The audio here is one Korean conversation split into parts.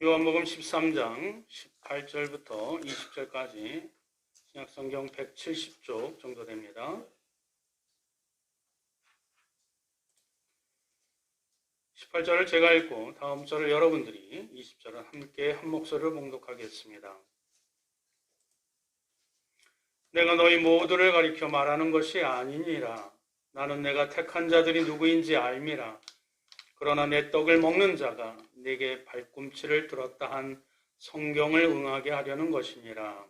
요한복음 13장 18절부터 20절까지 신약성경 170쪽 정도 됩니다. 18절을 제가 읽고 다음 절을 여러분들이 20절을 함께 한 목소리로 봉독하겠습니다. 내가 너희 모두를 가리켜 말하는 것이 아니니라. 나는 내가 택한 자들이 누구인지 알미라. 그러나 내 떡을 먹는 자가 내게 발꿈치를 들었다 한 성경을 응하게 하려는 것이니라.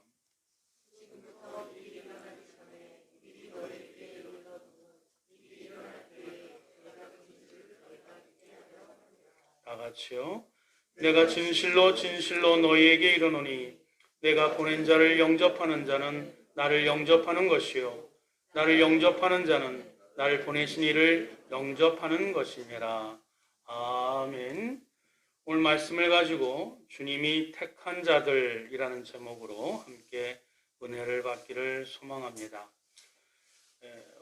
다 같이요. 내가 진실로 진실로 너희에게 이르노니 내가 보낸 자를 영접하는 자는 나를 영접하는 것이요 나를 영접하는 자는 나를 보내신 이를 영접하는 것이니라. 아멘. 오늘 말씀을 가지고 주님이 택한 자들이라는 제목으로 함께 은혜를 받기를 소망합니다.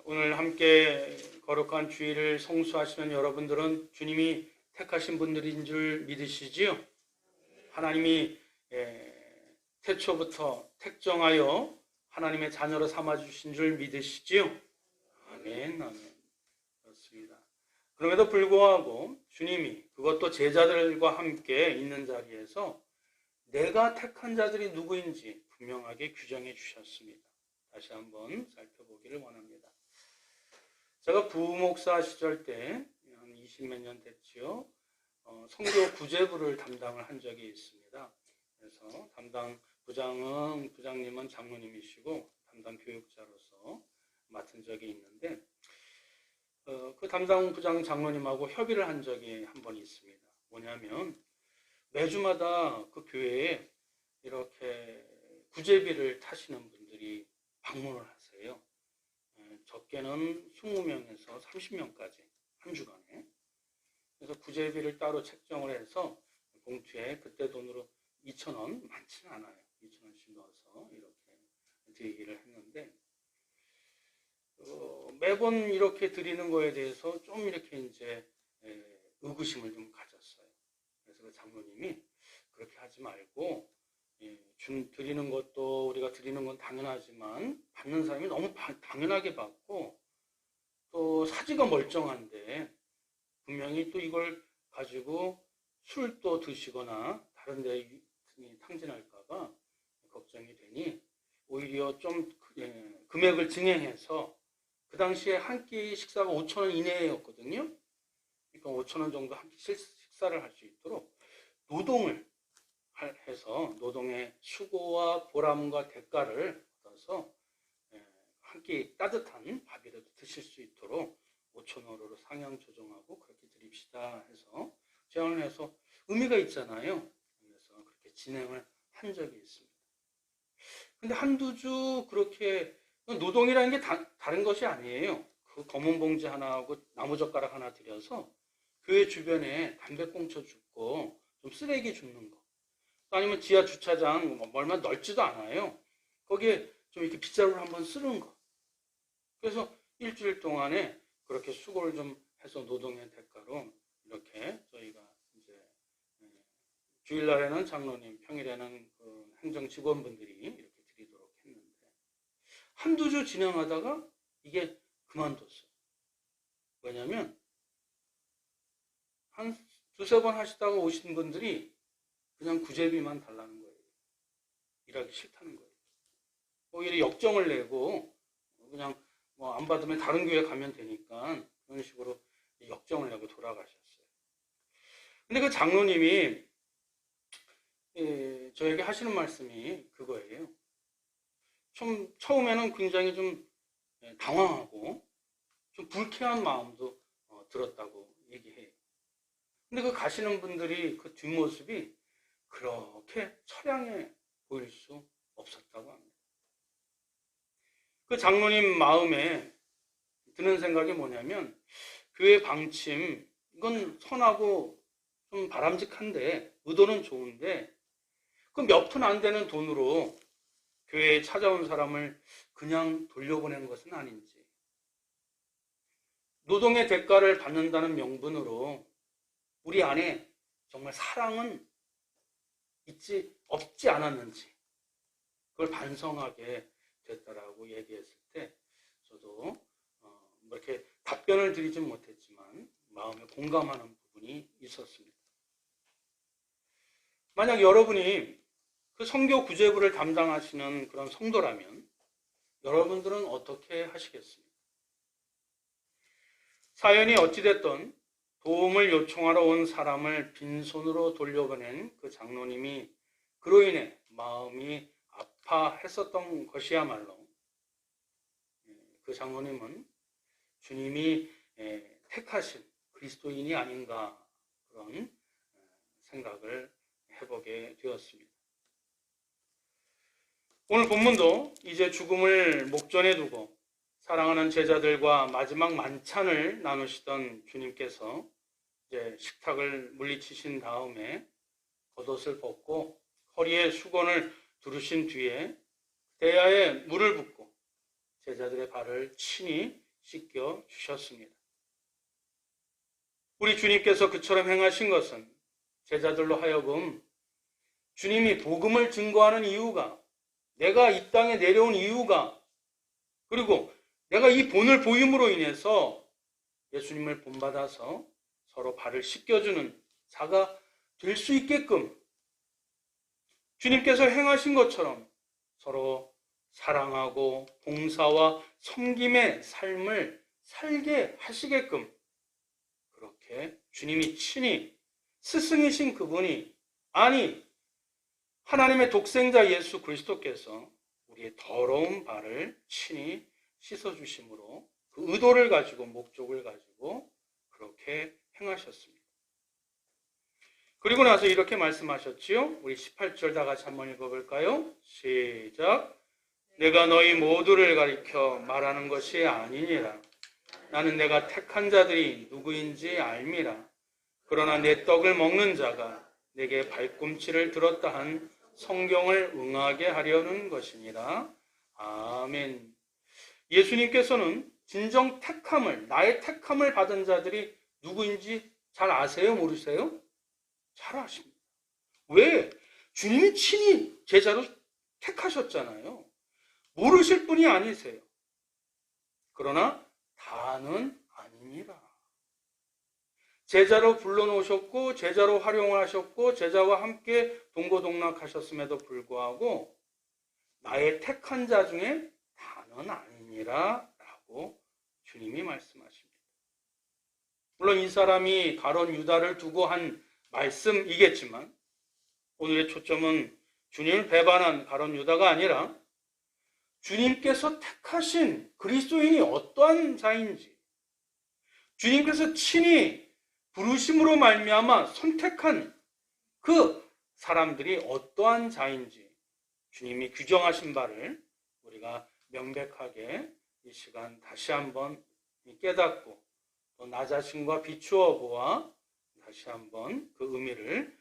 오늘 함께 거룩한 주일을 성수하시는 여러분들은 주님이 택하신 분들인 줄 믿으시지요? 하나님이 태초부터 택정하여 하나님의 자녀로 삼아주신 줄 믿으시지요? 아멘, 아멘. 그렇습니다. 그럼에도 불구하고 주님이 그것도 제자들과 함께 있는 자리에서 내가 택한 자들이 누구인지 분명하게 규정해 주셨습니다. 다시 한번 살펴보기를 원합니다. 제가 부목사 시절 때 한 20몇 년 됐지요. 선교 구제부를 담당을 한 적이 있습니다. 그래서 담당 부장님은 장로님이시고 담당 교육자로서 맡은 적이 있는데 그 담당 부장 장로님하고 협의를 한 적이 한 번 있습니다. 뭐냐면 매주마다 그 교회에 이렇게 구제비를 타시는 분들이 방문을 하세요. 적게는 20명에서 30명까지 한 주간에. 그래서 구제비를 따로 책정을 해서 봉투에 그때 돈으로 2,000원, 많지는 않아요. 2,000원씩 넣어서 이렇게 드리기를 했는데 매번 이렇게 드리는 거에 대해서 좀 이렇게 이제 의구심을 좀 가졌어요. 그래서 그 장로님이 그렇게 하지 말고 드리는 것도 우리가 드리는 건 당연하지만 받는 사람이 너무 당연하게 받고 또 사지가 멀쩡한데 분명히 또 이걸 가지고 술도 드시거나 다른 데 탕진할까봐 걱정이 되니 오히려 좀 금액을 증액해서 그 당시에 한 끼 식사가 5,000원 이내였거든요. 그러니까 5,000원 정도 한 끼 식사를 할 수 있도록 노동을 해서 노동의 수고와 보람과 대가를 얻어서 한 끼 따뜻한 밥이라도 드실 수 있도록 5,000원으로 상향 조정하고 그렇게 드립시다 해서 제안을 해서 의미가 있잖아요. 그래서 그렇게 진행을 한 적이 있습니다. 근데 한두 주 그렇게 노동이라는 게 다른 것이 아니에요. 그 검은 봉지 하나하고 나무젓가락 하나 들여서 교회 주변에 담배꽁초 줍고 좀 쓰레기 줍는 거. 아니면 지하 주차장 얼마 넓지도 않아요. 거기에 좀 이렇게 빗자루를 한번 쓰는 거. 그래서 일주일 동안에 그렇게 수고를 좀 해서 노동의 대가로 이렇게 저희가 이제 주일날에는 장로님, 평일에는 그 행정 직원분들이 이렇게 드리도록 했는데 한두 주 진행하다가 이게 그만뒀어요. 왜냐면 한 두세 번 하시다가 오신 분들이 그냥 구제비만 달라는 거예요. 일하기 싫다는 거예요. 오히려 역정을 내고 그냥 뭐 안 받으면 다른 교회 가면 되니까 그런 식으로 역정을 내고 돌아가셨어요. 근데 그 장로님이 저에게 하시는 말씀이 그거예요. 좀 처음에는 굉장히 좀 당황하고 좀 불쾌한 마음도 들었다고 얘기해요. 근데 그 가시는 분들이 그 뒷모습이 그렇게 처량해 보일 수 없었다고 합니다. 그 장로님 마음에 드는 생각이 뭐냐면 교회 방침 이건 선하고 좀 바람직한데 의도는 좋은데 그 몇 푼 안 되는 돈으로 교회에 찾아온 사람을 그냥 돌려보낸 것은 아닌지 노동의 대가를 받는다는 명분으로 우리 안에 정말 사랑은 없지 않았는지 그걸 반성하게 됐다라고 얘기했을 때 저도 뭐 이렇게 답변을 드리진 못했지만 마음에 공감하는 부분이 있었습니다. 만약 여러분이 그 선교 구제부를 담당하시는 그런 성도라면 여러분들은 어떻게 하시겠습니까? 사연이 어찌됐든 도움을 요청하러 온 사람을 빈손으로 돌려보낸 그 장로님이 그로 인해 마음이 아파했었던 것이야말로 그 장로님은 주님이 택하신 그리스도인이 아닌가 그런 생각을 해보게 되었습니다. 오늘 본문도 이제 죽음을 목전에 두고 사랑하는 제자들과 마지막 만찬을 나누시던 주님께서 이제 식탁을 물리치신 다음에 겉옷을 벗고 허리에 수건을 두르신 뒤에 대야에 물을 붓고 제자들의 발을 친히 씻겨 주셨습니다. 우리 주님께서 그처럼 행하신 것은 제자들로 하여금 주님이 복음을 증거하는 이유가, 내가 이 땅에 내려온 이유가, 그리고 내가 이 본을 보임으로 인해서 예수님을 본받아서 서로 발을 씻겨주는 자가 될 수 있게끔 주님께서 행하신 것처럼 서로 사랑하고 봉사와 섬김의 삶을 살게 하시게끔 그렇게 주님이 친히 스승이신 그분이, 아니 하나님의 독생자 예수 그리스도께서 우리의 더러운 발을 친히 씻어주심으로 그 의도를 가지고 목적을 가지고 그렇게 행하셨습니다. 그리고 나서 이렇게 말씀하셨지요. 우리 18절 다 같이 한번 읽어볼까요? 시작. 내가 너희 모두를 가리켜 말하는 것이 아니니라. 나는 내가 택한 자들이 누구인지 알미라. 그러나 내 떡을 먹는 자가 내게 발꿈치를 들었다 한 성경을 응하게 하려는 것이니라. 아멘. 예수님께서는 진정 택함을, 나의 택함을 받은 자들이 누구인지 잘 아세요? 모르세요? 잘 아십니다. 왜? 주님이 친히 제자로 택하셨잖아요. 모르실 분이 아니세요. 그러나 다는 아닙니다. 제자로 불러놓으셨고 제자로 활용하셨고 제자와 함께 동고동락하셨음에도 불구하고 나의 택한 자 중에 다는 아니니라 라고 주님이 말씀하십니다. 물론 이 사람이 가룟 유다를 두고 한 말씀이겠지만 오늘의 초점은 주님을 배반한 가룟 유다가 아니라 주님께서 택하신 그리스도인이 어떠한 자인지, 주님께서 친히 부르심으로 말미암아 선택한 그 사람들이 어떠한 자인지 주님이 규정하신 바를 우리가 명백하게 이 시간 다시 한번 깨닫고 또 나 자신과 비추어 보아 다시 한번 그 의미를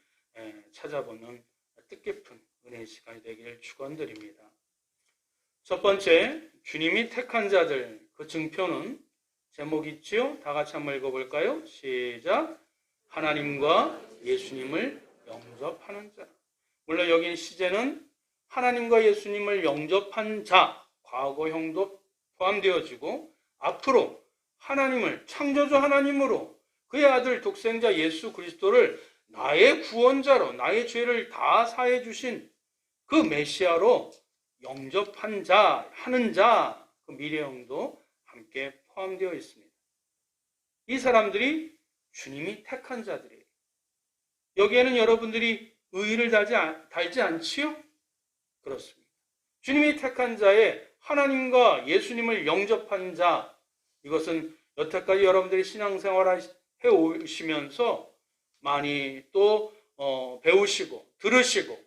찾아보는 뜻깊은 은혜의 시간이 되기를 축원드립니다. 첫 번째, 주님이 택한 자들, 그 증표는 제목 있지요? 다 같이 한번 읽어볼까요? 시작. 하나님과 예수님을 영접하는 자. 물론 여기 시제는 하나님과 예수님을 영접한 자, 과거형도 포함되어지고 앞으로 하나님을, 창조주 하나님으로 그의 아들 독생자 예수 그리스도를 나의 구원자로, 나의 죄를 다 사해 주신 그 메시아로 영접한 자, 하는 자, 그 미래형도 함께 포함되어 있습니다. 이 사람들이 주님이 택한 자들이에요. 여기에는 여러분들이 의의를 달지 않지요? 그렇습니다. 주님이 택한 자에 하나님과 예수님을 영접한 자, 이것은 여태까지 여러분들이 신앙생활을 해오시면서 많이 또 배우시고 들으시고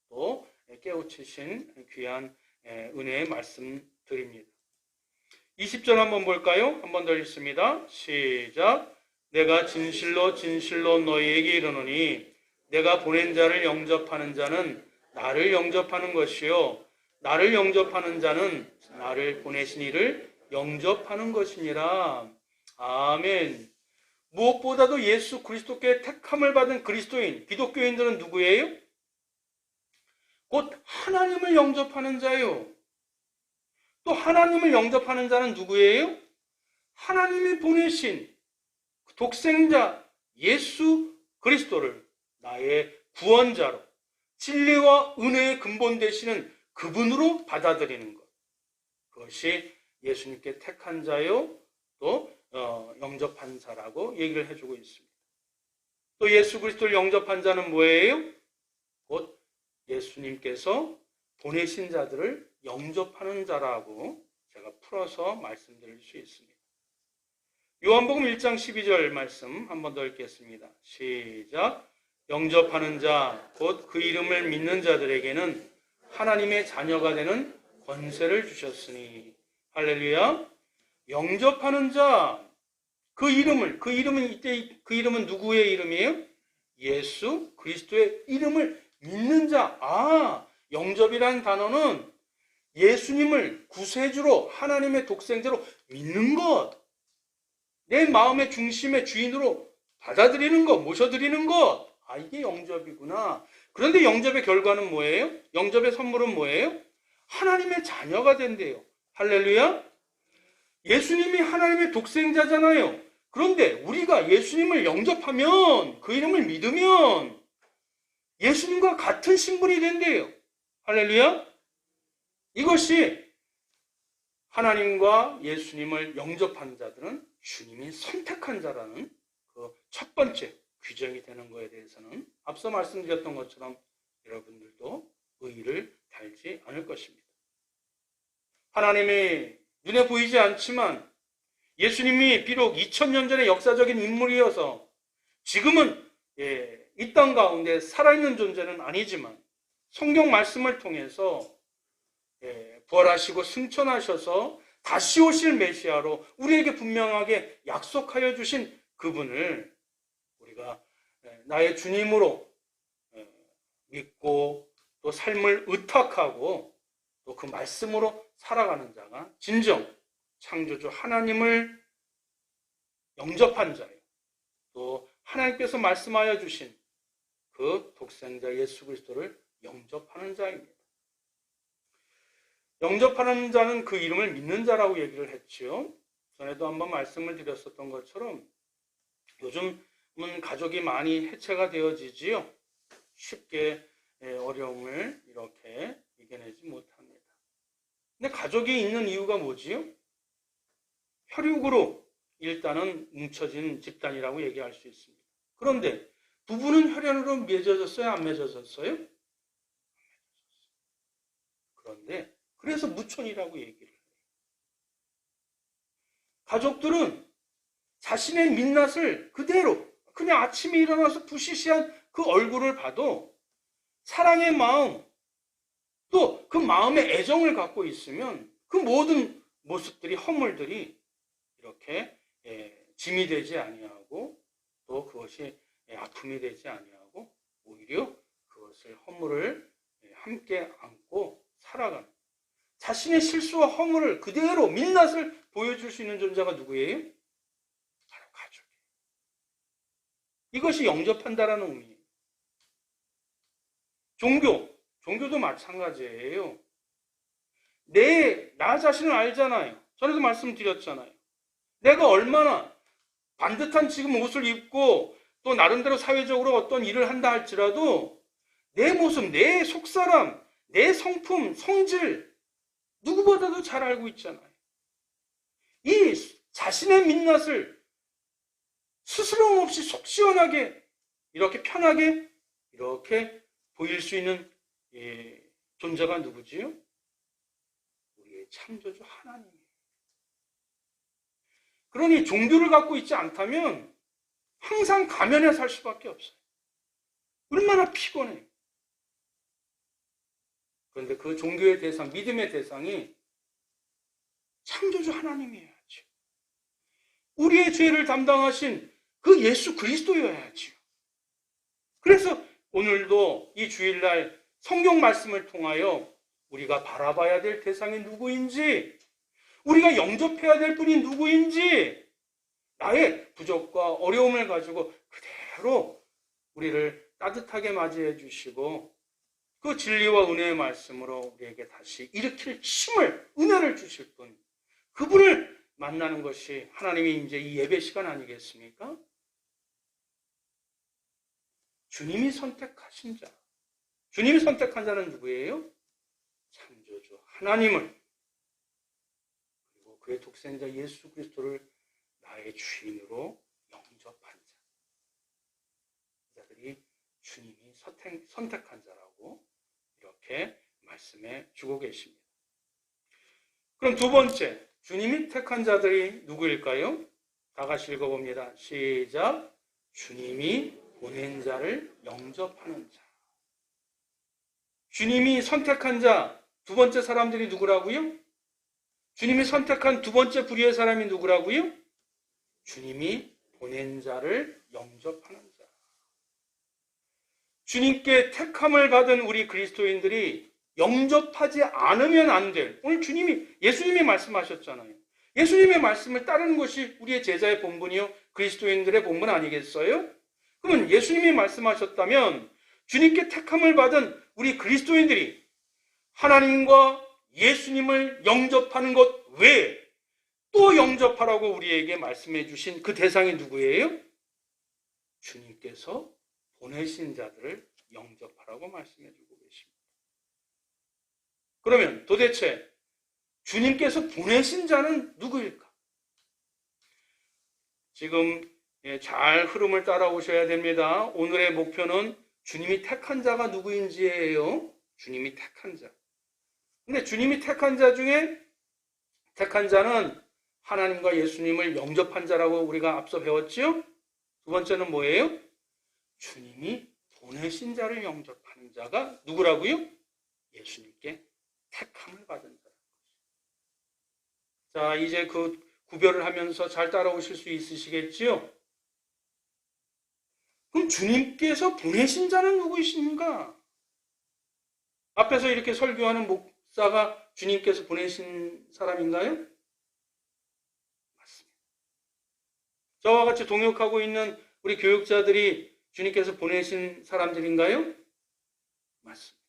또 깨우치신 귀한 은혜의 말씀 드립니다. 20절 한번 볼까요? 한 번 더 읽습니다. 시작. 내가 진실로 진실로 너희에게 이르노니 내가 보낸 자를 영접하는 자는 나를 영접하는 것이요 나를 영접하는 자는 나를 보내신 이를 영접하는 것이니라. 아멘. 무엇보다도 예수 그리스도께 택함을 받은 그리스도인, 기독교인들은 누구예요? 곧 하나님을 영접하는 자요. 또 하나님을 영접하는 자는 누구예요? 하나님이 보내신 독생자 예수 그리스도를 나의 구원자로 진리와 은혜의 근본 되시는 그분으로 받아들이는 것. 그것이 예수님께 택한 자요, 또 영접한 자라고 얘기를 해주고 있습니다. 또 예수 그리스도를 영접한 자는 뭐예요? 곧 예수님께서 보내신 자들을 영접하는 자라고 제가 풀어서 말씀드릴 수 있습니다. 요한복음 1장 12절 말씀 한 번 더 읽겠습니다. 시작. 영접하는 자, 곧 그 이름을 믿는 자들에게는 하나님의 자녀가 되는 권세를 주셨으니. 할렐루야. 영접하는 자, 그 이름은 이때 그 이름은 누구의 이름이에요? 예수 그리스도의 이름을 믿는 자. 영접이라는 단어는 예수님을 구세주로, 하나님의 독생자로 믿는 것, 내 마음의 중심의 주인으로 받아들이는 것, 모셔드리는 것. 이게 영접이구나. 그런데 영접의 결과는 뭐예요? 영접의 선물은 뭐예요? 하나님의 자녀가 된대요. 할렐루야. 예수님이 하나님의 독생자잖아요. 그런데 우리가 예수님을 영접하면, 그 이름을 믿으면 예수님과 같은 신분이 된대요. 할렐루야. 이것이 하나님과 예수님을 영접한 자들은 주님이 선택한 자라는 그 첫 번째 규정이 되는 것에 대해서는 앞서 말씀드렸던 것처럼 여러분들도 의의를 달지 않을 것입니다. 하나님이 눈에 보이지 않지만 예수님이 비록 2000년 전의 역사적인 인물이어서 지금은 이 땅 가운데 살아있는 존재는 아니지만 성경 말씀을 통해서 부활하시고 승천하셔서 다시 오실 메시아로 우리에게 분명하게 약속하여 주신 그분을 우리가 나의 주님으로 믿고 또 삶을 의탁하고 또 그 말씀으로 살아가는 자가 진정 창조주 하나님을 영접한 자예요. 또 하나님께서 말씀하여 주신 그 독생자 예수 그리스도를 영접하는 자입니다. 영접하는 자는 그 이름을 믿는 자라고 얘기를 했지요. 전에도 한번 말씀을 드렸었던 것처럼 요즘은 가족이 많이 해체가 되어지지요. 쉽게 어려움을 이렇게 이겨내지 못합니다. 근데 가족이 있는 이유가 뭐지요? 혈육으로 일단은 뭉쳐진 집단이라고 얘기할 수 있습니다. 그런데 부부는 혈연으로 맺어졌어요? 안 맺어졌어요? 그런데 그래서 무촌이라고 얘기를 해요. 가족들은 자신의 민낯을 그대로 그냥 아침에 일어나서 부시시한 그 얼굴을 봐도 사랑의 마음 또 그 마음의 애정을 갖고 있으면 그 모든 모습들이 허물들이 이렇게 짐이 되지 아니하고 또 그것이 아픔이 되지 아니하고 오히려 그것을 허물을 함께 안고 살아가는 자신의 실수와 허물을 그대로 민낯을 보여줄 수 있는 존재가 누구예요? 바로 가족이에요. 이것이 영접한다라는 의미예요. 종교도 마찬가지예요. 나 자신을 알잖아요. 전에도 말씀드렸잖아요. 내가 얼마나 반듯한 지금 옷을 입고 또 나름대로 사회적으로 어떤 일을 한다 할지라도 내 모습, 내 속사람, 내 성품, 성질 누구보다도 잘 알고 있잖아요. 이 자신의 민낯을 스스럼 없이 속 시원하게 이렇게 편하게 이렇게 보일 수 있는 존재가 누구지요? 우리의 창조주 하나님이에요. 그러니 종교를 갖고 있지 않다면 항상 가면에 살 수밖에 없어요. 얼마나 피곤해요. 그런데 그 종교의 대상, 믿음의 대상이 창조주 하나님이어야죠. 우리의 죄를 담당하신 그 예수 그리스도여야죠. 그래서 오늘도 이 주일날 성경 말씀을 통하여 우리가 바라봐야 될 대상이 누구인지, 우리가 영접해야 될 분이 누구인지, 나의 부족과 어려움을 가지고 그대로 우리를 따뜻하게 맞이해 주시고 그 진리와 은혜의 말씀으로 우리에게 다시 일으킬 힘을, 은혜를 주실 분, 그분을 만나는 것이 하나님이 이제 이 예배 시간 아니겠습니까? 주님이 선택하신 자. 주님이 선택한 자는 누구예요? 창조주 하나님을, 그리고 그의 독생자 예수 그리스도를 나의 주인으로 영접한 자. 자들이 주님이 선택한 자라고 이렇게 말씀해 주고 계십니다. 그럼 두 번째, 주님이 택한 자들이 누구일까요? 다 같이 읽어봅니다. 시작. 주님이 보낸 자를 영접하는 자. 주님이 선택한 자, 두 번째 사람들이 누구라고요? 주님이 선택한 두 번째 부류의 사람이 누구라고요? 주님이 보낸 자를 영접하는 자. 주님께 택함을 받은 우리 그리스도인들이 영접하지 않으면 안 될, 오늘 예수님이 말씀하셨잖아요. 예수님의 말씀을 따르는 것이 우리의 제자의 본분이요, 그리스도인들의 본분 아니겠어요? 그러면 예수님이 말씀하셨다면 주님께 택함을 받은 우리 그리스도인들이 하나님과 예수님을 영접하는 것 외에 또 영접하라고 우리에게 말씀해 주신 그 대상이 누구예요? 주님께서 보내신 자들을 영접하라고 말씀해 주고 계십니다. 그러면 도대체 주님께서 보내신 자는 누구일까? 지금 잘 흐름을 따라오셔야 됩니다. 오늘의 목표는 주님이 택한 자가 누구인지예요. 주님이 택한 자. 근데 주님이 택한 자 중에 택한 자는 하나님과 예수님을 영접한 자라고 우리가 앞서 배웠지요? 두 번째는 뭐예요? 주님이 보내신 자를 영접하는 자가 누구라고요? 예수님께 택함을 받은 자. 자, 이제 그 구별을 하면서 잘 따라오실 수 있으시겠지요? 그럼 주님께서 보내신 자는 누구이십니까? 앞에서 이렇게 설교하는 목사가 주님께서 보내신 사람인가요? 맞습니다. 저와 같이 동역하고 있는 우리 교육자들이 주님께서 보내신 사람들인가요? 맞습니다.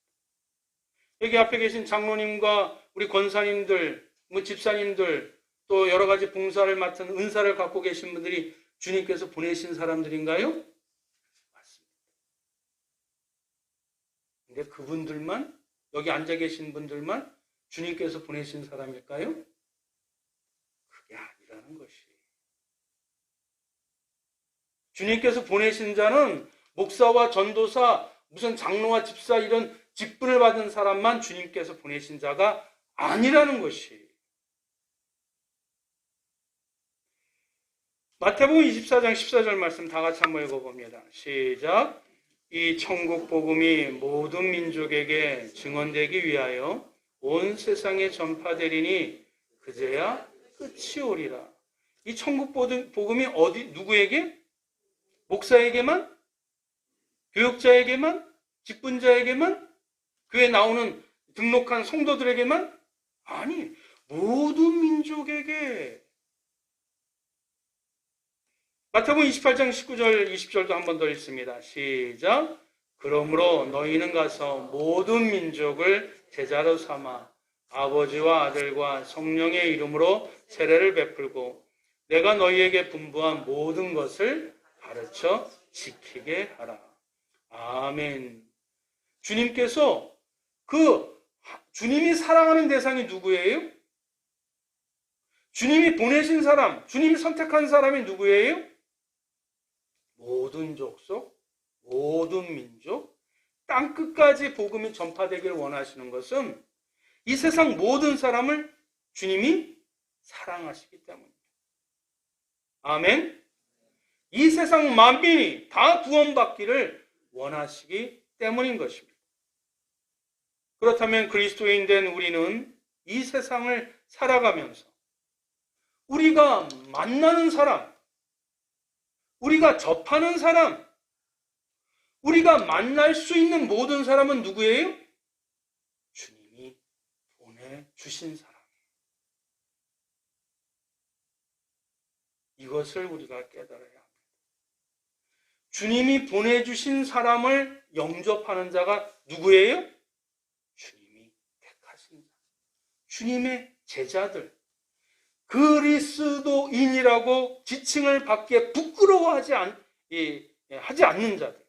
여기 앞에 계신 장로님과 우리 권사님들, 집사님들, 또 여러 가지 봉사를 맡은 은사를 갖고 계신 분들이 주님께서 보내신 사람들인가요? 맞습니다. 근데 그분들만, 여기 앉아 계신 분들만 주님께서 보내신 사람일까요? 그게 아니라는 것이. 주님께서 보내신 자는 목사와 전도사, 무슨 장로와 집사 이런 직분을 받은 사람만 주님께서 보내신 자가 아니라는 것이. 마태복음 24장 14절 말씀 다 같이 한번 읽어봅니다. 시작. 이 천국 복음이 모든 민족에게 증언되기 위하여 온 세상에 전파되리니 그제야 끝이 오리라. 이 천국 복음이 누구에게? 목사에게만? 교육자에게만? 직분자에게만? 교회에 나오는 등록한 성도들에게만? 아니, 모든 민족에게. 마태복음 28장 19절 20절도 한 번 더 읽습니다. 시작. 그러므로 너희는 가서 모든 민족을 제자로 삼아 아버지와 아들과 성령의 이름으로 세례를 베풀고 내가 너희에게 분부한 모든 것을 가르쳐 지키게 하라. 아멘. 주님께서 주님이 사랑하는 대상이 누구예요? 주님이 보내신 사람, 주님이 선택한 사람이 누구예요? 모든 족속, 모든 민족, 땅끝까지 복음이 전파되기를 원하시는 것은 이 세상 모든 사람을 주님이 사랑하시기 때문입니다. 아멘. 이 세상 만민이 다 구원받기를 원하시기 때문인 것입니다. 그렇다면 그리스도인 된 우리는 이 세상을 살아가면서 우리가 만나는 사람, 우리가 접하는 사람, 우리가 만날 수 있는 모든 사람은 누구예요? 주님이 보내주신 사람. 이것을 우리가 깨달아야 합니다. 주님이 보내주신 사람을 영접하는 자가 누구예요? 주님의 제자들, 그리스도인이라고 지칭을 받기에 부끄러워하지 하지 않는 자들.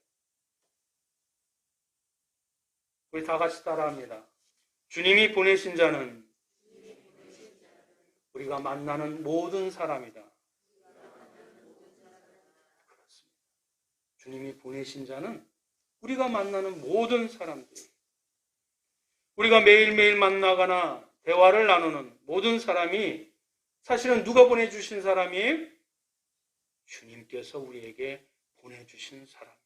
우리 다 같이 따라합니다. 주님이 보내신 자는 우리가 만나는 모든 사람이다. 그렇습니다. 주님이 보내신 자는 우리가 만나는 모든 사람들. 우리가 매일매일 만나거나 대화를 나누는 모든 사람이 사실은 누가 보내주신 사람이에요? 주님께서 우리에게 보내주신 사람이에요.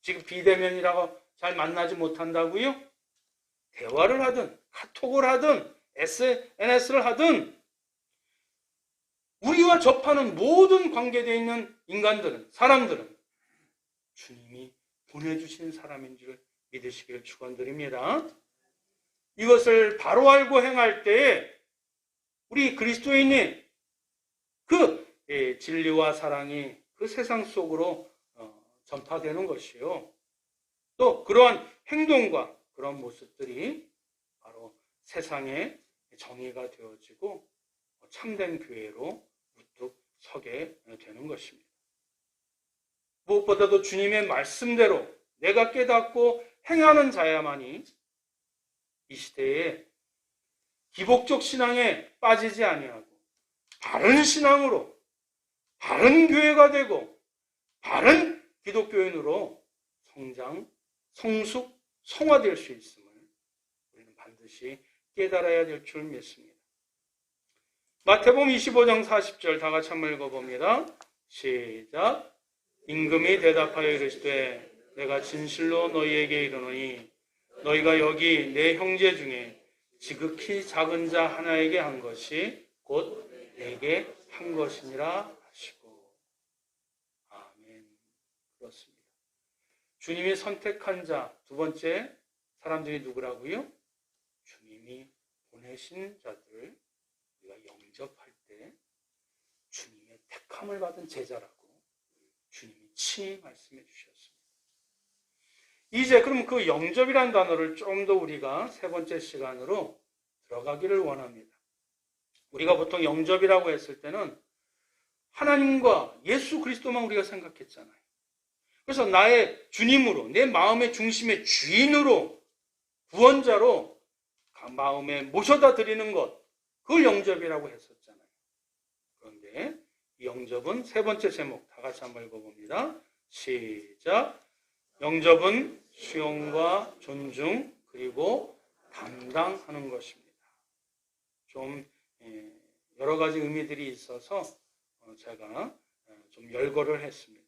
지금 비대면이라고 잘 만나지 못한다고요? 대화를 하든 카톡을 하든 SNS를 하든 우리와 접하는 모든 관계되어 있는 인간들은, 사람들은 주님이 보내주신 사람인 줄 믿으시길 축원드립니다. 이것을 바로 알고 행할 때에 우리 그리스도인이 그 진리와 사랑이 그 세상 속으로 전파되는 것이요. 또 그러한 행동과 그런 모습들이 바로 세상의 정의가 되어지고 참된 교회로 우뚝 서게 되는 것입니다. 무엇보다도 주님의 말씀대로 내가 깨닫고 행하는 자야만이 이 시대에 기복적 신앙에 빠지지 아니하고 바른 신앙으로 바른 교회가 되고 바른 기독교인으로 성장, 성숙, 성화될 수 있음을 우리는 반드시 깨달아야 될 줄 믿습니다. 마태복음 25장 40절 다 같이 한번 읽어봅니다. 시작. 임금이 대답하여 이르시되 내가 진실로 너희에게 이르노니 너희가 여기 내 형제 중에 지극히 작은 자 하나에게 한 것이 곧 내게 한 것이니라 하시고. 아멘. 그렇습니다. 주님이 선택한 자, 두 번째 사람들이 누구라고요? 주님이 보내신 자들, 우리가 영접할 때 주님의 택함을 받은 제자라고 주님이 친히 말씀해 주셨습니다. 이제 그럼 그 영접이라는 단어를 좀 더 우리가 세 번째 시간으로 들어가기를 원합니다. 우리가 보통 영접이라고 했을 때는 하나님과 예수 그리스도만 우리가 생각했잖아요. 그래서 나의 주님으로, 내 마음의 중심의 주인으로, 구원자로 마음에 모셔다 드리는 것, 그걸 영접이라고 했었잖아요. 그런데 이 영접은 세 번째 제목 다 같이 한번 읽어봅니다. 시작. 영접은 수용과 존중 그리고 담당하는 것입니다. 좀 여러 가지 의미들이 있어서 제가 좀 열거를 했습니다.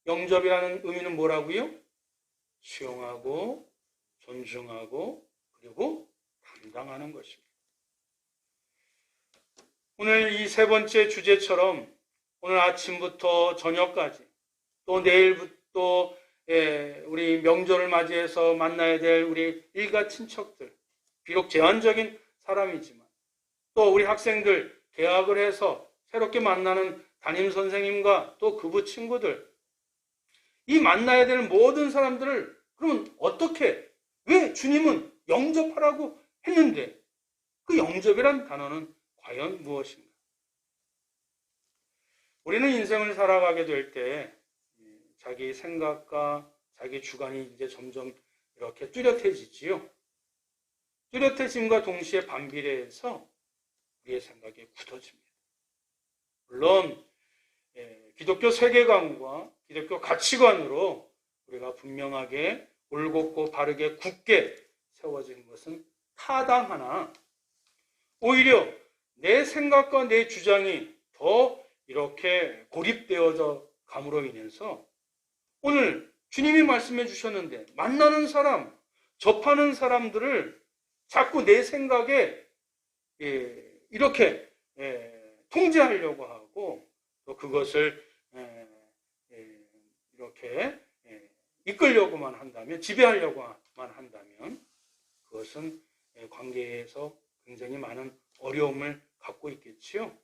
영접이라는 의미는 뭐라고요? 수용하고 존중하고 그리고 담당하는 것입니다. 오늘 이 세 번째 주제처럼 오늘 아침부터 저녁까지 또 내일부터 우리 명절을 맞이해서 만나야 될 우리 일가 친척들, 비록 제한적인 사람이지만 또 우리 학생들 개학을 해서 새롭게 만나는 담임 선생님과 또 그부 친구들, 이 만나야 될 모든 사람들을 그러면 어떻게, 왜 주님은 영접하라고 했는데 그 영접이란 단어는 과연 무엇인가? 우리는 인생을 살아가게 될 때 자기 생각과 자기 주관이 이제 점점 이렇게 뚜렷해지지요. 뚜렷해짐과 동시에 반비례해서 우리의 생각이 굳어집니다. 물론 기독교 세계관과 기독교 가치관으로 우리가 분명하게 올곧고 바르게 굳게 세워진 것은 타당하나 오히려 내 생각과 내 주장이 더 이렇게 고립되어져 감으로 인해서 오늘 주님이 말씀해 주셨는데 만나는 사람, 접하는 사람들을 자꾸 내 생각에 이렇게 통제하려고 하고 또 그것을 이렇게 이끌려고만 한다면, 지배하려고만 한다면 그것은 관계에서 굉장히 많은 어려움을 갖고 있겠지요.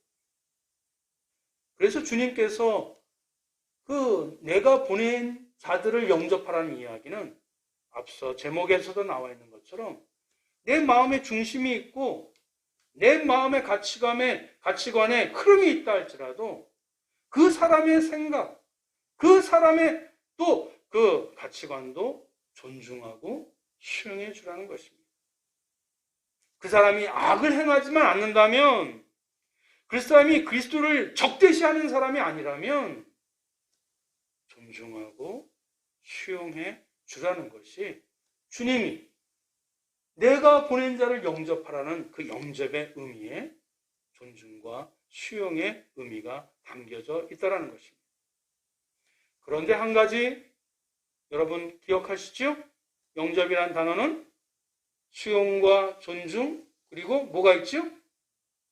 그래서 주님께서 그 내가 보낸 자들을 영접하라는 이야기는 앞서 제목에서도 나와 있는 것처럼 내 마음의 중심이 있고 내 마음의 가치관에 흐름이 있다 할지라도 그 사람의 생각, 그 사람의 또 그 가치관도 존중하고 수용해 주라는 것입니다. 그 사람이 악을 행하지만 않는다면, 그 사람이 그리스도를 적대시하는 사람이 아니라면 존중하고 수용해 주라는 것이 주님이 내가 보낸 자를 영접하라는 그 영접의 의미에 존중과 수용의 의미가 담겨져 있다는 것입니다. 그런데 한 가지 여러분 기억하시죠? 영접이란 단어는 수용과 존중, 그리고 뭐가 있죠?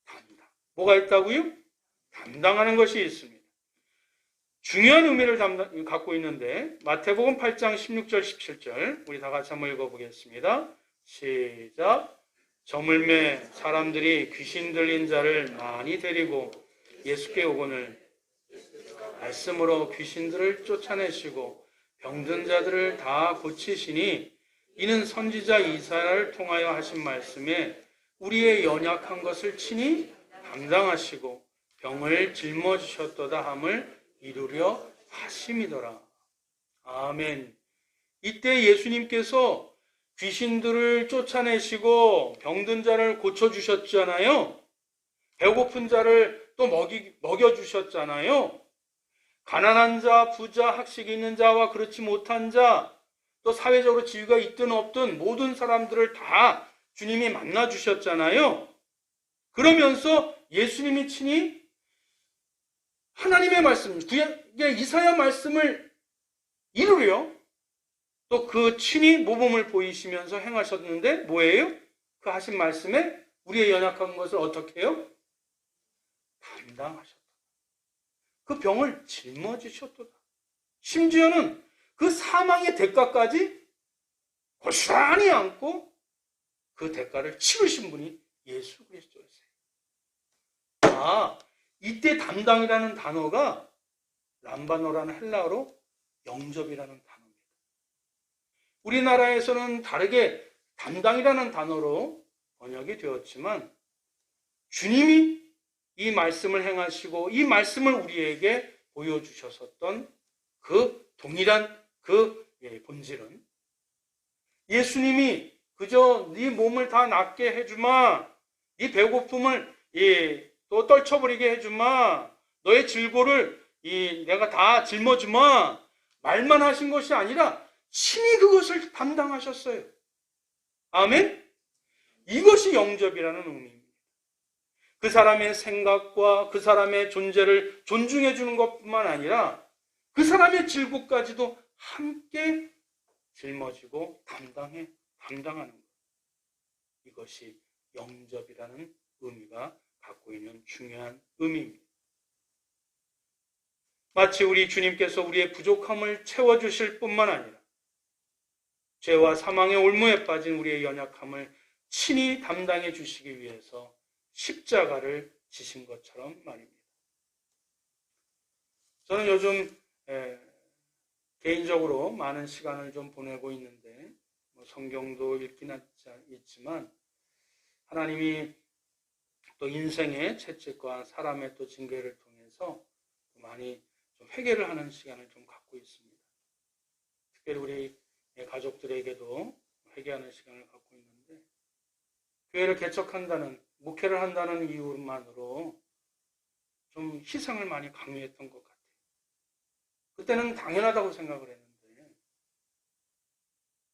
담당. 뭐가 있다고요? 담당하는 것이 있습니다. 중요한 의미를 갖고 있는데 마태복음 8장 16절 17절 우리 다 같이 한번 읽어보겠습니다. 시작. 저물매 사람들이 귀신 들린 자를 많이 데리고 예수께 오거늘 말씀으로 귀신들을 쫓아내시고 병든 자들을 다 고치시니 이는 선지자 이사야를 통하여 하신 말씀에 우리의 연약한 것을 친히 담당하시고 병을 짊어지셨도다 함을 이루려 하심이더라. 아멘. 이때 예수님께서 귀신들을 쫓아내시고 병든 자를 고쳐주셨잖아요. 배고픈 자를 또 먹여주셨잖아요. 가난한 자, 부자, 학식이 있는 자와 그렇지 못한 자, 또 사회적으로 지위가 있든 없든 모든 사람들을 다 주님이 만나주셨잖아요. 그러면서 예수님이 친히 하나님의 말씀, 구약의 이사야 말씀을 이루려 또 그 친히 모범을 보이시면서 행하셨는데 뭐예요? 그 하신 말씀에 우리의 연약한 것을 어떻게 해요? 담당하셨다. 그 병을 짊어지셨도다. 심지어는 그 사망의 대가까지 고스란히 안고 그 대가를 치르신 분이 예수 그리스도였어요. 이때 담당이라는 단어가 람바노라는 헬라어로 영접이라는 단어입니다. 우리나라에서는 다르게 담당이라는 단어로 번역이 되었지만 주님이 이 말씀을 행하시고 이 말씀을 우리에게 보여주셨었던 그 동일한 그 본질은 예수님이 그저 네 몸을 다 낫게 해주마, 네 배고픔을 또 떨쳐버리게 해주마, 너의 질고를 내가 다 짊어주마 말만 하신 것이 아니라 친히 그것을 담당하셨어요. 아멘? 이것이 영접이라는 의미입니다. 그 사람의 생각과 그 사람의 존재를 존중해 주는 것뿐만 아니라 그 사람의 질고까지도 함께 짊어지고 담당하는 것. 이것이 영접이라는 의미가 갖고 있는 중요한 의미입니다. 마치 우리 주님께서 우리의 부족함을 채워주실 뿐만 아니라 죄와 사망의 올무에 빠진 우리의 연약함을 친히 담당해 주시기 위해서 십자가를 지신 것처럼 말입니다. 저는 요즘 개인적으로 많은 시간을 좀 보내고 있는데 성경도 읽긴 있지만 하나님이 또 인생의 채찍과 사람의 또 징계를 통해서 많이 좀 회개를 하는 시간을 좀 갖고 있습니다. 특별히 우리 가족들에게도 회개하는 시간을 갖고 있는데 교회를 개척한다는, 목회를 한다는 이유만으로 좀 희생을 많이 강요했던 것 같아요. 그때는 당연하다고 생각을 했는데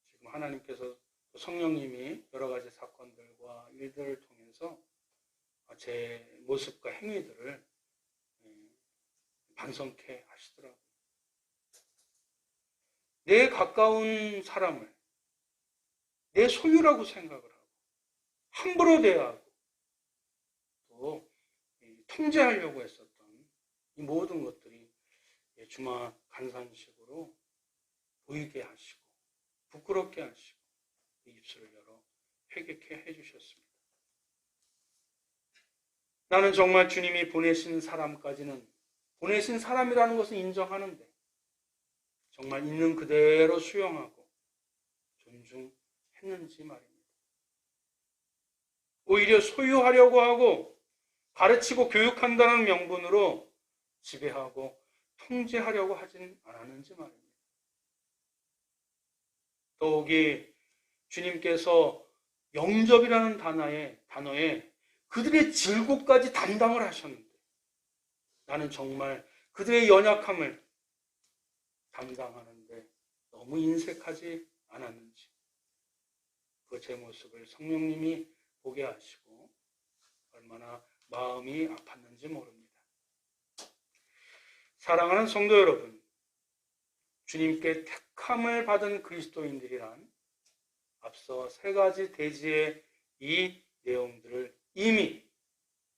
지금 하나님께서 성령님이 여러 가지 사건들과 일들을 통해서 제 모습과 행위들을 반성케 하시더라고요. 내 가까운 사람을 내 소유라고 생각을 하고 함부로 대하고 또 통제하려고 했었던 이 모든 것들이 주마 간산식으로 보이게 하시고 부끄럽게 하시고 입술을 열어 회개케 해주셨습니다. 나는 정말 주님이 보내신 사람까지는 보내신 사람이라는 것을 인정하는데 정말 있는 그대로 수용하고 존중했는지 말입니다. 오히려 소유하려고 하고 가르치고 교육한다는 명분으로 지배하고 통제하려고 하진 않았는지 말입니다. 더욱이 주님께서 영접이라는 단어에 그들의 질고까지 담당을 하셨는데 나는 정말 그들의 연약함을 담당하는데 너무 인색하지 않았는지 그 제 모습을 성령님이 보게 하시고 얼마나 마음이 아팠는지 모릅니다. 사랑하는 성도 여러분, 주님께 택함을 받은 그리스도인들이란 앞서 세 가지 대지의 이 내용들을 이미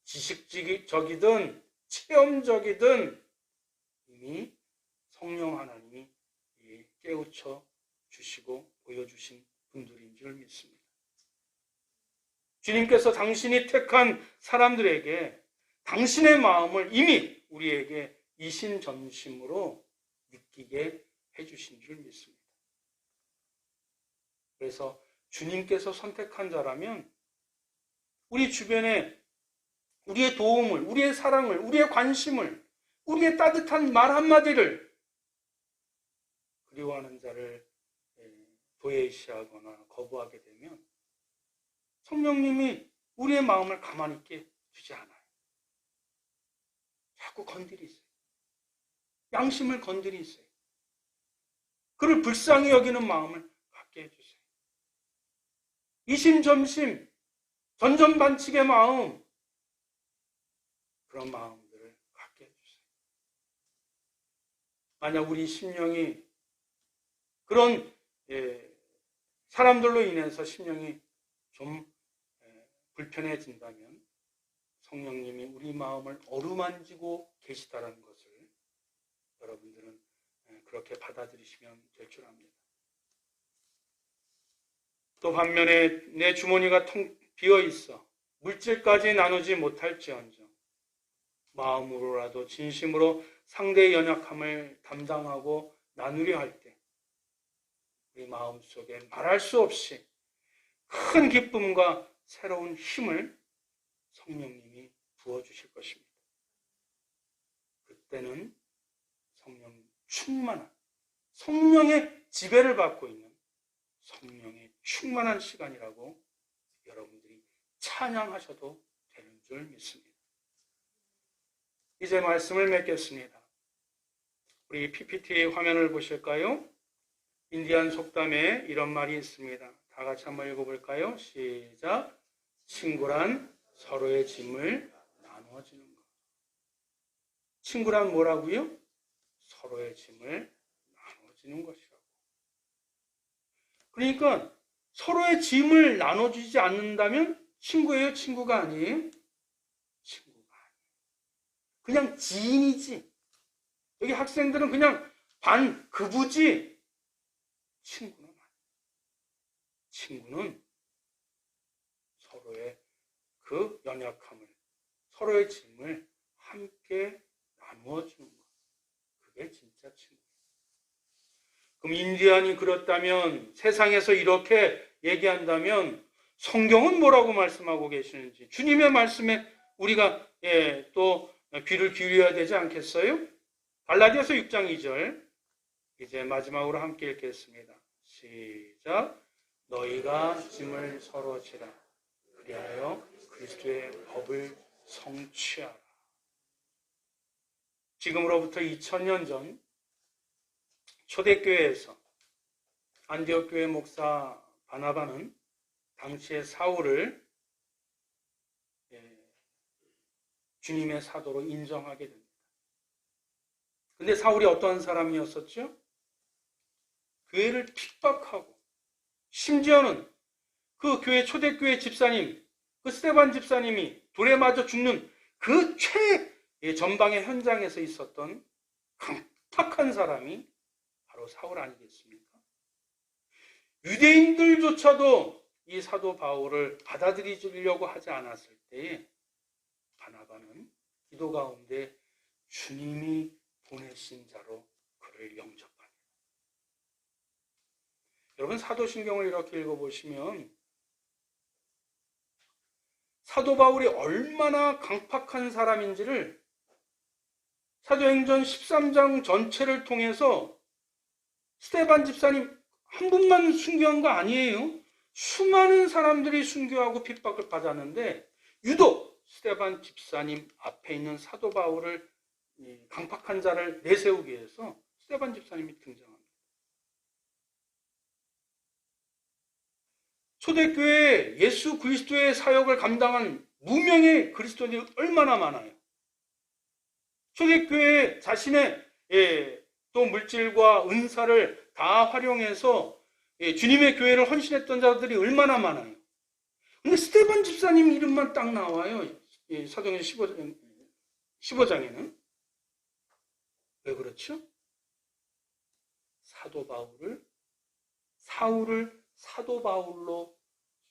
지식적이든 체험적이든 이미 성령 하나님이 깨우쳐 주시고 보여주신 분들인 줄 믿습니다. 주님께서 당신이 택한 사람들에게 당신의 마음을 이미 우리에게 이심전심으로 느끼게 해주신 줄 믿습니다. 그래서 주님께서 선택한 자라면 우리 주변에 우리의 도움을, 우리의 사랑을, 우리의 관심을, 우리의 따뜻한 말 한마디를 그리워하는 자를 도외시하거나 거부하게 되면 성령님이 우리의 마음을 가만히 있게 두지 않아요. 자꾸 건드리세요. 양심을 건드리세요. 그를 불쌍히 여기는 마음을 갖게 해주세요. 이심전심, 전전반칙의 마음, 그런 마음들을 갖게 해주세요. 만약 우리 심령이 그런 사람들로 인해서 심령이 좀 불편해진다면 성령님이 우리 마음을 어루만지고 계시다는 것을 여러분들은 그렇게 받아들이시면 될 줄 압니다. 또 반면에 내 주머니가 텅 비어 있어 물질까지 나누지 못할지언정 마음으로라도 진심으로 상대의 연약함을 담당하고 나누려 할 때 우리 마음속에 말할 수 없이 큰 기쁨과 새로운 힘을 성령님이 부어주실 것입니다. 그때는 성령의 지배를 받고 있는 성령의 충만한 시간이라고 여러분들이 찬양하셔도 되는 줄 믿습니다. 이제 말씀을 맺겠습니다. 우리 PPT 화면을 보실까요? 인디안 속담에 이런 말이 있습니다. 다 같이 한번 읽어볼까요? 시작. 친구란 서로의 짐을 나누어주는 것. 친구란 뭐라고요? 서로의 짐을 나눠주는 것이라고. 그러니까 서로의 짐을 나눠주지 않는다면 친구예요? 친구가 아니에요? 친구가 아니에요. 그냥 지인이지. 여기 학생들은 그냥 반그부지. 친구는 아니에요. 친구는 서로의 그 연약함을, 서로의 짐을 함께 나누어주는 것. 그게 진짜 친구예요. 그럼 인디안이 그렇다면, 세상에서 이렇게 얘기한다면 성경은 뭐라고 말씀하고 계시는지, 주님의 말씀에 우리가 또 귀를 기울여야 되지 않겠어요? 갈라디아서 6장 2절 이제 마지막으로 함께 읽겠습니다. 시작. 너희가 짐을 서로 지라. 그리하여 그리스도의 법을 성취하라. 지금으로부터 2000년 전 초대교회에서 안디옥 교회 목사 바나바는 당시의 사울을 주님의 사도로 인정하게 됩니다. 근데 사울이 어떤 사람이었었죠? 교회를 핍박하고 심지어는 그 교회 초대교회 집사님, 그 스데반 집사님이 돌에 맞아 죽는 그 최전방의 현장에서 있었던 강팍한 사람이 바로 사울 아니겠습니까? 유대인들조차도 이 사도 바울을 받아들이려고 하지 않았을 때에 바나바는 기도 가운데 주님이 보내신 자로 그를 영접합니다. 여러분 사도신경을 이렇게 읽어보시면 사도 바울이 얼마나 강팍한 사람인지를 사도행전 13장 전체를 통해서 스데반 집사님 한 분만 순교한 거 아니에요. 수많은 사람들이 순교하고 핍박을 받았는데 유독 스데반 집사님 앞에 있는 사도 바울을 강팍한 자를 내세우기 위해서 스데반 집사님이 등장합니다. 초대교회에 예수 그리스도의 사역을 감당한 무명의 그리스도인이 얼마나 많아요. 초대교회에 자신의 또 물질과 은사를 다 활용해서 주님의 교회를 헌신했던 자들이 얼마나 많아요. 근데 스데반 집사님 이름만 딱 나와요. 사도행전 15장에는. 왜 그렇죠? 사울을 사도 바울로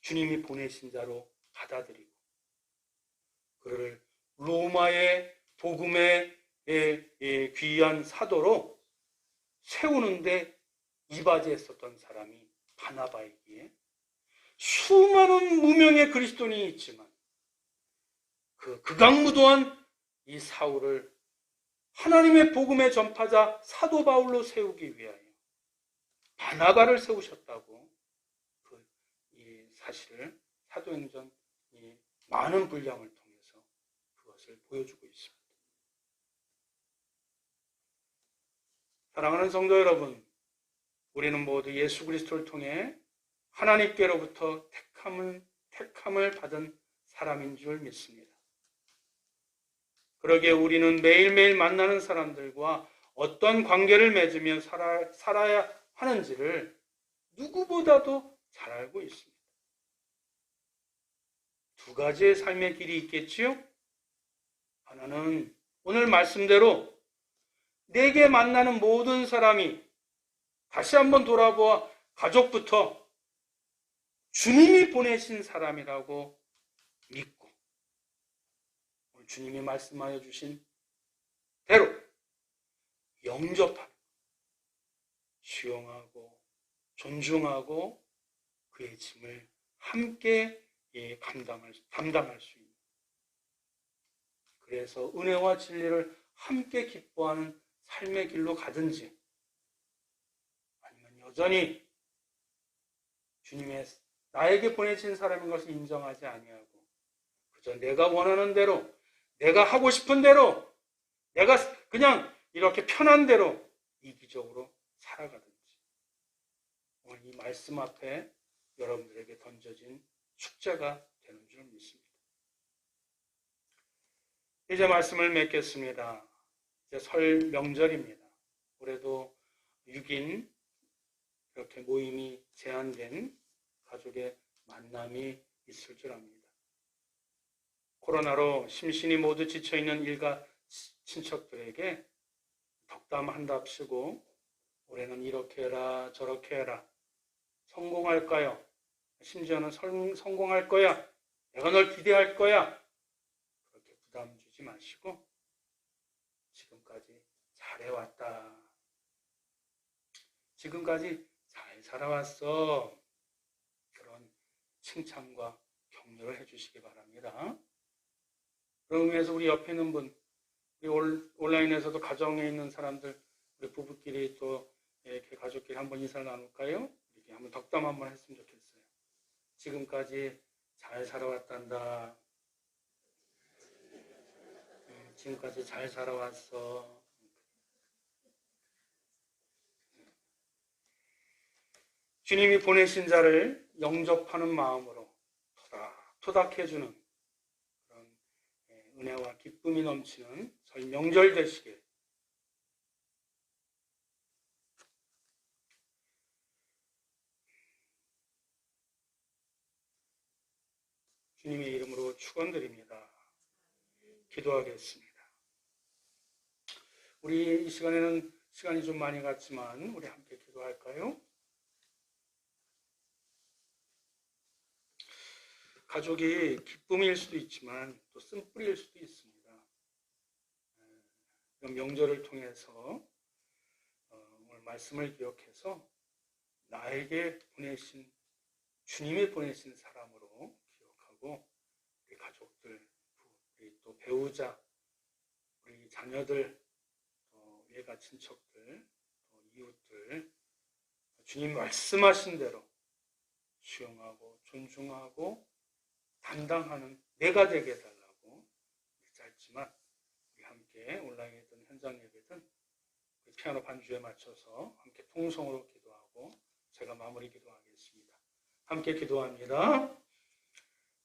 주님이 보내신 자로 받아들이고 그를 로마의 복음의 귀한 사도로 세우는데 이바지했었던 사람이 바나바이기에 수많은 무명의 그리스도인이 있지만 그 극악무도한 이 사울을 하나님의 복음의 전파자 사도 바울로 세우기 위하여 바나바를 세우셨다고 이 사실을 사도행전 많은 분량을 통해서 그것을 보여주고 있습니다. 사랑하는 성도 여러분, 우리는 모두 예수 그리스도를 통해 하나님께로부터 택함을 받은 사람인 줄 믿습니다. 그러기에 우리는 매일매일 만나는 사람들과 어떤 관계를 맺으며 살아야 하는지를 누구보다도 잘 알고 있습니다. 두 가지의 삶의 길이 있겠지요? 하나는 오늘 말씀대로 내게 만나는 모든 사람이 다시 한번 돌아보아 가족부터 주님이 보내신 사람이라고 믿고 오늘 주님이 말씀하여 주신 대로 영접하는, 수용하고 존중하고 그의 짐을 함께 담당할 수 있는, 그래서 은혜와 진리를 함께 기뻐하는 삶의 길로 가든지 아니면 여전히 주님의 나에게 보내신 사람인 것을 인정하지 아니하고 그저 내가 원하는 대로, 내가 하고 싶은 대로, 내가 그냥 이렇게 편한 대로 이기적으로 살아가든지 오늘 이 말씀 앞에 여러분들에게 던져진 숙제가 되는 줄 믿습니다. 이제 말씀을 맺겠습니다. 이제 설 명절입니다. 올해도 6인 이렇게 모임이 제한된 가족의 만남이 있을 줄 압니다. 코로나로 심신이 모두 지쳐있는 일가 친척들에게 덕담한답시고 올해는 이렇게 해라 저렇게 해라, 성공할까요? 심지어는 성공할 거야, 내가 널 기대할 거야, 그렇게 부담 주지 마시고 지금까지 잘해왔다, 지금까지 잘 살아왔어, 그런 칭찬과 격려를 해주시기 바랍니다. 그런 의미에서 우리 옆에 있는 분, 우리 온라인에서도 가정에 있는 사람들, 우리 부부끼리 또 이렇게 가족끼리 한번 인사를 나눌까요? 이렇게 한번 덕담 한번 했으면 좋겠어요. 지금까지 잘 살아왔단다. 지금까지 잘 살아왔어. 주님이 보내신 자를 영접하는 마음으로 토닥토닥해주는 그런 은혜와 기쁨이 넘치는 설 명절 되시길 주님의 이름으로 축원드립니다. 기도하겠습니다. 우리 이 시간에는 시간이 좀 많이 갔지만 우리 함께 기도할까요? 가족이 기쁨일 수도 있지만 또 쓴뿌리일 수도 있습니다. 이런 명절을 통해서 오늘 말씀을 기억해서 나에게 보내신, 주님이 보내신 사람으로 기억하고 우리 가족들, 우리 또 배우자, 우리 자녀들, 또 외가 친척들, 또 이웃들, 주님 말씀하신 대로 수용하고 존중하고 담당하는 내가 되게 해달라고 짧지만 우리 함께 온라인이든 현장 예배든 피아노 반주에 맞춰서 함께 통성으로 기도하고 제가 마무리 기도하겠습니다. 함께 기도합니다.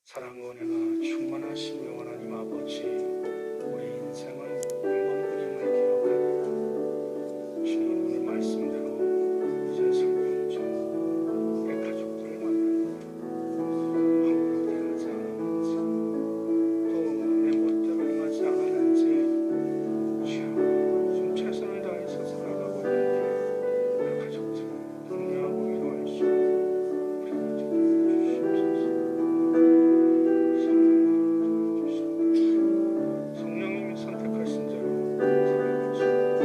사랑과 은혜가 충만하신 영원하님 아버지, 우리 인생은 한 번뿐임을 기억합니다. 주님 오늘 말씀대로 이제 성경적 우리 가족들을 만나는데 함부로 대하지 않았는지 또 내 멋대로 행하지 않았는지 주여 좀 최선을 다해서 살아가고 있는데 우리 가족들을 격려하고 위로할 수 있는 우리 가족들 주시옵소서. 성령님이 선택하신 대로 살아갈 수 있는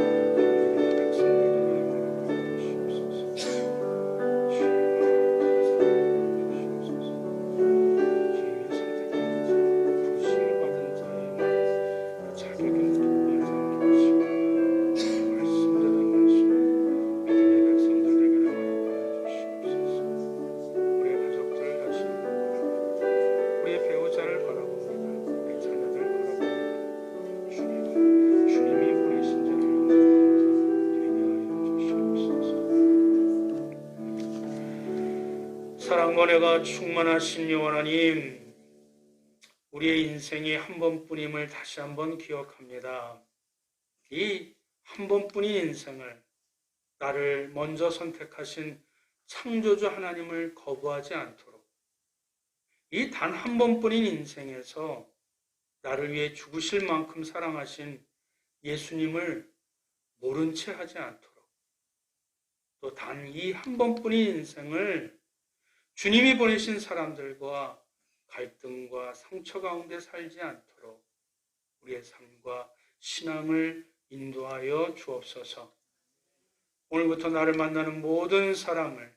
백성들에게 허락하여 주시옵소서. 주님의 선택한 자, 부르심을 받은 자의 자격을 느끼게 하지 않게 하시고 말씀대로 행하시는 믿음의 백성들 되기를 허락하여 주시옵소서. 우리의 가족들 다시 바라봅니다. 우리의 배우자를 바라봅니다. 우리 자녀들 바라봅니다. 주님이 보내신 자를 영접하자 되게 하여 주시옵소서. 사랑과 은혜가 충만하신 하나님, 우리의 인생이 한 번뿐임을 다시 한번 기억합니다. 이 한 번뿐인 인생을 나를 먼저 선택하신 창조주 하나님을 거부하지 않도록 이 단 한 번뿐인 인생에서 나를 위해 죽으실 만큼 사랑하신 예수님을 모른 채 하지 않도록 또 단 이 한 번뿐인 인생을 주님이 보내신 사람들과 갈등과 상처 가운데 살지 않도록 우리의 삶과 신앙을 인도하여 주옵소서. 오늘부터 나를 만나는 모든 사람을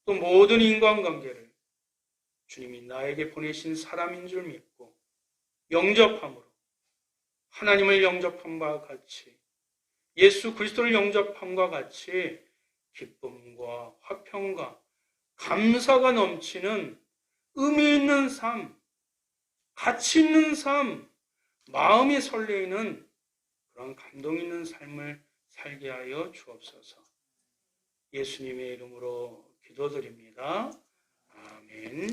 또 모든 인간관계를 주님이 나에게 보내신 사람인 줄 믿고 영접함으로 하나님을 영접함과 같이 예수 그리스도를 영접함과 같이 기쁨과 화평과 감사가 넘치는 의미 있는 삶, 가치 있는 삶, 마음이 설레이는 그런 감동 있는 삶을 살게 하여 주옵소서. 예수님의 이름으로 기도드립니다. 아멘.